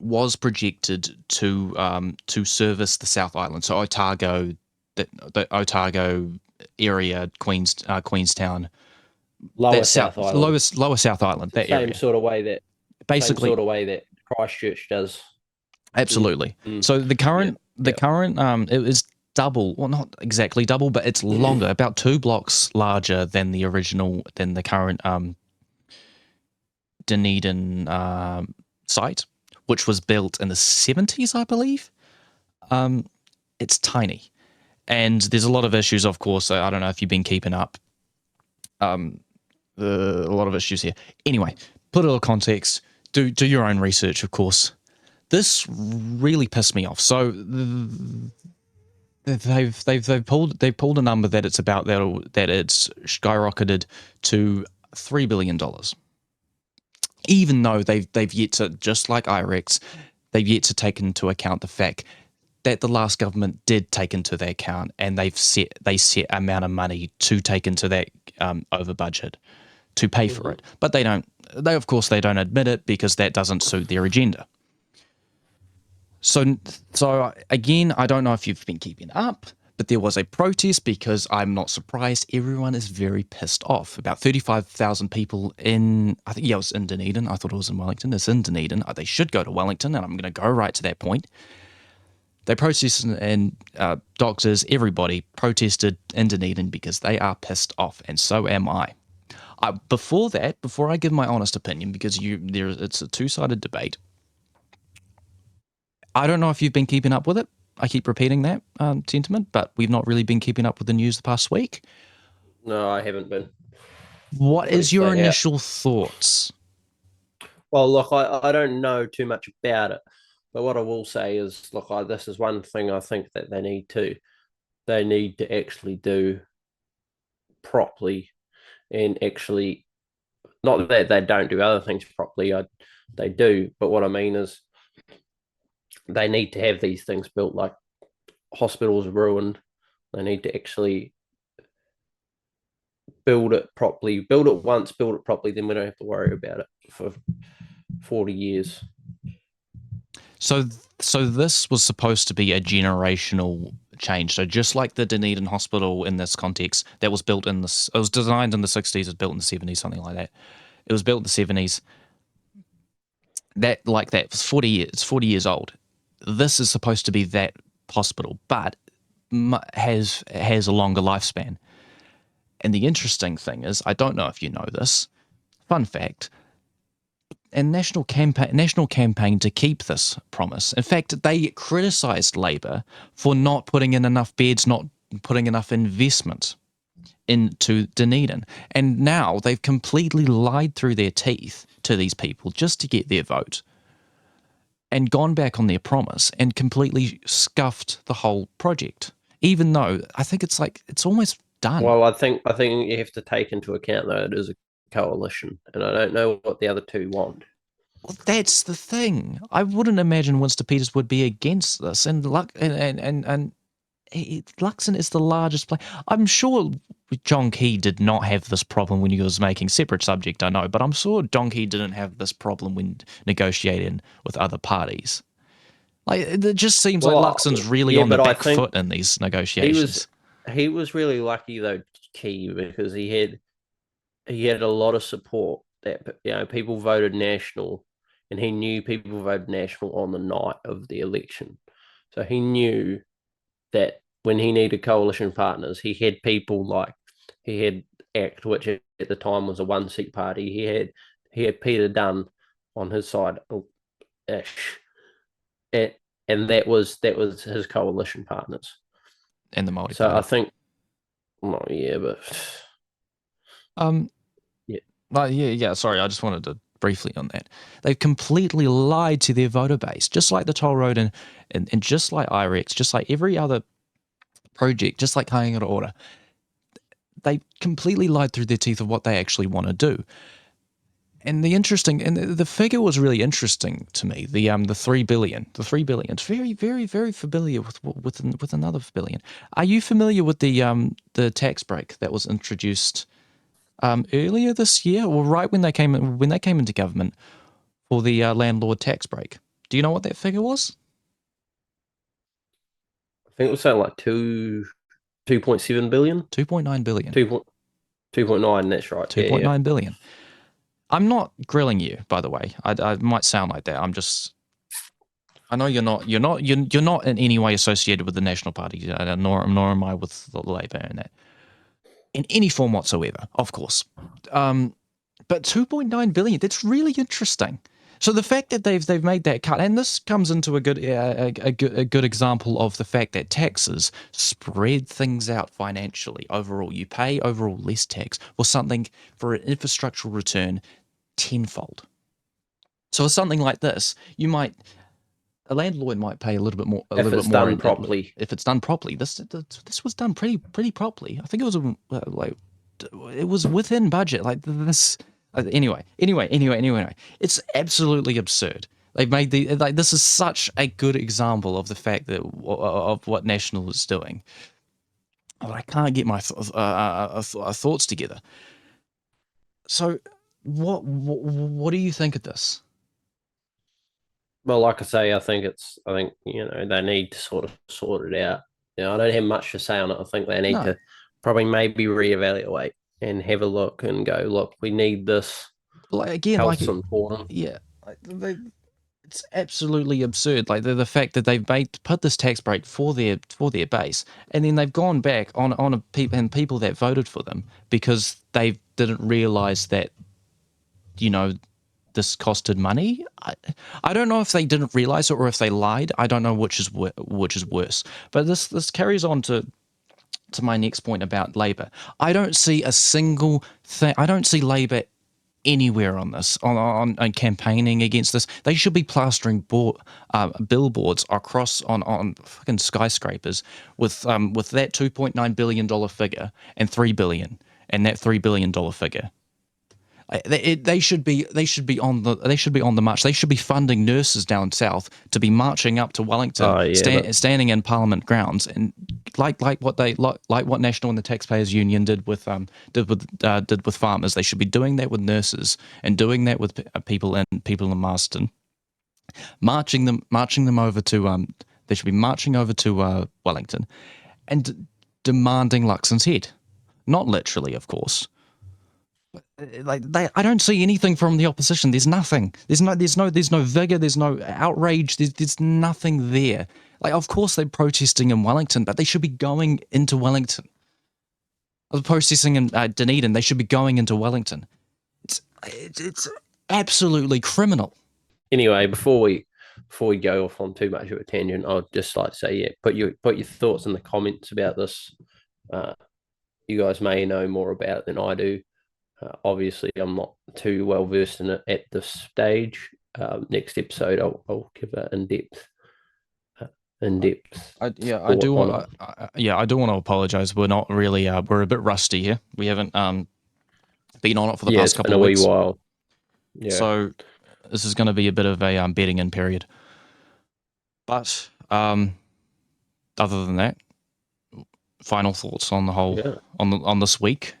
was projected to service the South Island, so Otago, the Otago area, Queenstown, Lower South Island, lower South Island, that same area. sort of way that Basically, same sort of way that Christchurch does. Absolutely. So the current it is double, well, not exactly double, but it's longer, about 2 blocks larger than the current Dunedin site, which was built in the 70s, I believe. It's tiny, and there's a lot of issues, of course. I don't know if you've been keeping up. A lot of issues here. Anyway, put a little context. Do your own research, of course. This really pissed me off. So they've pulled a number that it's about that it's skyrocketed to $3 billion. Even though they've yet to, just like IREX, they've yet to take into account the fact that the last government did take into their account, and they set amount of money to take into that over budget to pay for it. But they don't admit it because that doesn't suit their agenda. So again, I don't know if you've been keeping up, but there was a protest because I'm not surprised. Everyone is very pissed off. About 35,000 people it was in Dunedin. I thought it was in Wellington. It's in Dunedin. They should go to Wellington, and I'm going to go right to that point. They protested, and doctors, everybody protested in Dunedin because they are pissed off, and so am I. Before I give my honest opinion, because it's a two-sided debate, I don't know if you've been keeping up with it. I keep repeating that sentiment, but we've not really been keeping up with the news the past week. No, I haven't been. What is your initial thoughts? Well, look, I don't know too much about it, but what I will say is, look, this is one thing I think that they need to actually do properly, and actually, not that they don't do other things properly, they do, but what I mean is they need to have these things built. Like hospitals are ruined. They need to actually build it properly. Build it once, build it properly, then we don't have to worry about it for 40 years. So this was supposed to be a generational change. So just like the Dunedin Hospital in this context, that was built it was designed in the 60s, it was built in the 70s, something like that. It was built in the 70s. That was 40 years. It's 40 years old. This is supposed to be that hospital, but has a longer lifespan. And the interesting thing is, I don't know if you know this, fun fact, a national campaign to keep this promise. In fact, they criticised Labour for not putting in enough beds, not putting enough investment into Dunedin. And now they've completely lied through their teeth to these people just to get their vote, and gone back on their promise and completely scuffed the whole project, even though I think it's almost done. Well, I think you have to take into account that it is a coalition, and I don't know what the other two want. Well, that's the thing. I wouldn't imagine Winston Peters would be against this, and Luxon is the largest player. I'm sure John Key did not have this problem when he was making separate subject, I know, but I'm sure John Key didn't have this problem when negotiating with other parties. Like it just seems like Well, Luxon's really yeah, on the but I back think foot in these he was negotiations. he was really lucky though, Key, because he had a lot of support that people voted national, and he knew people voted national on the night of the election, so he knew that when he needed coalition partners, he had people like he had ACT, which at the time was a one seat party. He had Peter Dunn on his side, ish, and, and that was his coalition partners. And the Māori So I Party. think, well, yeah, but Um, yeah, yeah. Sorry, I just wanted to briefly on that. They've completely lied to their voter base, just like the toll road and just like IREX, just like every other project, just like Kāinga Ora. They completely lied through their teeth of what they actually want to do. And the figure was really interesting to me. The 3 billion, it's very familiar with another billion. Are you familiar with the tax break that was introduced earlier this year, or right when they came into government for the landlord tax break? Do you know what that figure was? I think it was something like 2.7 billion, 2.9 billion. 2.9. That's right. Two Yeah, point yeah. nine billion. I'm not grilling you, by the way. I might sound like that. I know you're not in any way associated with the National Party, nor am I with the Labour and that in any form whatsoever, of course. But 2.9 billion, that's really interesting. So the fact that they've made that cut, and this comes into a good example of the fact that taxes spread things out financially overall. You pay overall less tax for an infrastructural return tenfold. So something like this, a landlord might pay a If little bit it's more done properly. if it's done properly. This was done pretty properly. I think it was within budget. Like this. Anyway, it's absolutely absurd. They've made this is such a good example of the fact that of what National is doing. But I can't get my thoughts together. So, what do you think of this? Well, like I say, I think they need to sort of sort it out. I don't have much to say on it. I think they need No, to probably maybe reevaluate and have a look and go, look, we need this. like again, Health's important. yeah, it's absolutely absurd. Like the fact that they've put this tax break for their base, and then they've gone back on people that voted for them because they didn't realize that you know this costed money. I don't know if they didn't realize it or if they lied. I don't know which is worse. But this carries on to my next point about Labor. I don't see a single thing. I don't see Labor anywhere on this on campaigning against this. They should be plastering billboards across on fucking skyscrapers with that $2.9 billion figure and 3 billion and that $3 billion figure. They should be on the march. They should be funding nurses down south to be marching up to Wellington, Oh yeah, but standing in Parliament grounds, and like what National and the Taxpayers Union did with farmers. They should be doing that with nurses and doing that with people in Marston, marching them over to They should be marching over to Wellington, and demanding Luxon's head, not literally, of course. I don't see anything from the opposition. There's nothing. There's no vigor. There's no outrage. There's nothing there. Like, of course they're protesting in Wellington, but they should be going into Wellington. Or protesting in Dunedin, they should be going into Wellington. It's absolutely criminal. anyway, before we go off on too much of a tangent, I'd just like to say, yeah, put your thoughts in the comments about this. You guys may know more about it than I do. Obviously, I'm not too well versed in it at this stage. Next episode, I'll give an in-depth I thought do on it. want. I do want to apologize. We're not really. We're a bit rusty here. We haven't been on it for the Yeah, past it's been couple a of wee weeks, while. Yeah, so this is going to be a bit of a bedding in period. But other than that, final thoughts on the whole yeah. on this week.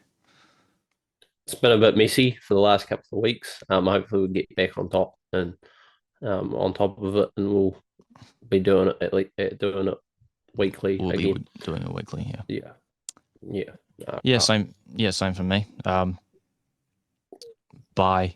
It's been a bit messy for the last couple of weeks. Hopefully we'll get back on top and on top of it, and we'll be doing it at least doing it weekly We'll be again. doing it weekly. Yeah. Yeah, yeah, Yeah. Same. Yeah. Same for me. Bye.